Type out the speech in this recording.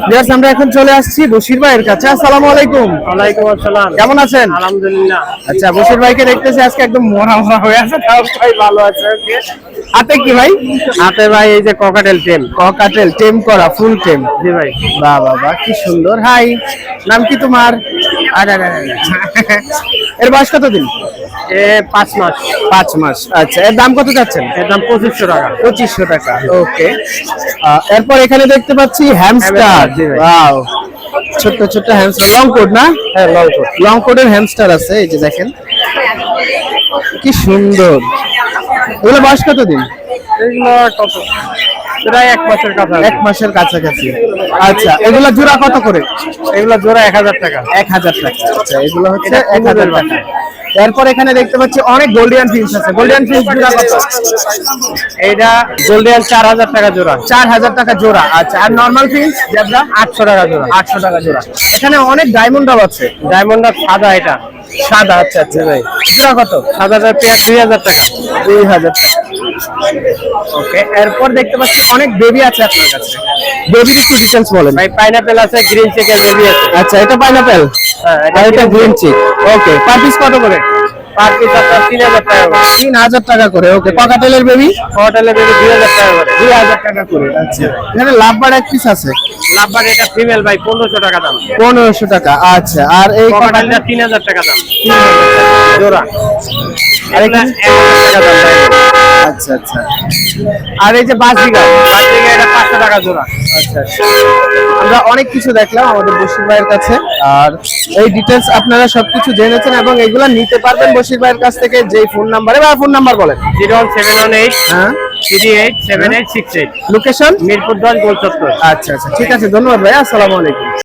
Viewers আমরা এখন চলে আসছি বশির ভাইয়ের কাছে। আসসালামু আলাইকুম। ওয়ালাইকুম আসসালাম। কেমন আছেন? আলহামদুলিল্লাহ। আচ্ছা, বশির ভাইকে দেখতেছি আজকে একদম মরা মরা হয়ে আছে, তাও ভাই ভালো আছে। ওকে, হাতে কি ভাই? হাতে ভাই এই যে ককাটেল টেম। ককাটেল টেম করা, ফুল টেম। জি ভাই। বাহ বাহ বাহ, কি সুন্দর। হাই, নাম কি তোমার? আরে আরে আরে। এর বয়স কতদিন? এ 5 মাস। 5 মাস। আচ্ছা, এর দাম কত যাচ্ছেন? এর দাম 2500 টাকা। 2500 টাকা। ওকে, এরপর এখানে দেখতে পাচ্ছি হ্যামস্টার। জি ভাই। ওয়াও, ছোট ছোট হ্যামস্টার, লং কোট না? হ্যাঁ, লং কোট। লং কোটের হ্যামস্টার আছে, এই যে দেখেন কি সুন্দর। এগুলো বয়স কতদিন? এগুলো কত? প্রায় 1 মাসের কাছে। 1 মাসের কাছাকাছি। আচ্ছা, এগুলো জোড়া কত করে? এগুলো জোড়া 1000 টাকা। 1000 টাকা। আচ্ছা, এগুলো হচ্ছে এটা 1000 কুমিরের টাকা। এরপর এখানে দেখতে পাচ্ছি অনেক গোল্ডিয়ান ফিঞ্চ আছে। গোল্ডিয়ান ফিঞ্চ জোড়া কত? এইটা গোল্ডেন 4000 টাকা জোড়া। 4000 টাকা জোড়া। আচ্ছা, আর নরমাল ফিঞ্চ জেব্রা 800 টাকা জোড়া। 800 টাকা জোড়া। এখানে অনেক ডায়মন্ড ডাব আছে। ডায়মন্ড সাদা এটা। সাদা। আচ্ছা আচ্ছা ভাই, জোড়া কত? সাদাটা পেয়ার 2000 টাকা। 2000 টাকা। ওকে, এরপর দেখতে পাচ্ছি অনেক বেবি আছে আপনার কাছে। বেবির একটু ডিটেইলস বলেন ভাই পাইনাপেল আছে, গ্রিন চিকেন বেবি আছে। আচ্ছা, এটা পাইনাপেল। হ্যাঁ, আর এটা গ্রিন চিক। ওকে, পার পিস কত করে? পার পিস আপনার 3000 টাকা করে। 3000 টাকা করে। ওকে, ককাটেলের বেবি হোটেলের বেবি 2000 টাকা করে। 2000 টাকা করে। আচ্ছা, এখানে লাভবার্ড এক পিস আছে। লাভবার এটা ফিমেল ভাই 1500 টাকা দাম। 1500 টাকা। আচ্ছা, আর এই ককাটেলটা 3000 টাকা দাম জোড়া। আর এটা এখানে 1000 টাকা দাম ভাই। আচ্ছা আচ্ছা, আর এই যে বাসবিঘা এটা 500 টাকা জোড়া। আচ্ছা আচ্ছা, আমরা অনেক কিছু দেখলাম আমাদের বশির ভাইয়ের কাছে। আর এই ডিটেলস আপনারা সবকিছু জেনেছেন এবং এগুলা নিতে পারবেন বশির ভাইয়ের কাছ থেকে। যেই ফোন নাম্বারে বা ফোন নাম্বার বলেন। 01718 হ্যাঁ, 387868। লোকেশন মিরপুর 10 গোল চত্বর। আচ্ছা আচ্ছা, ঠিক আছে, ধন্যবাদ ভাই। আসসালামু আলাইকুম।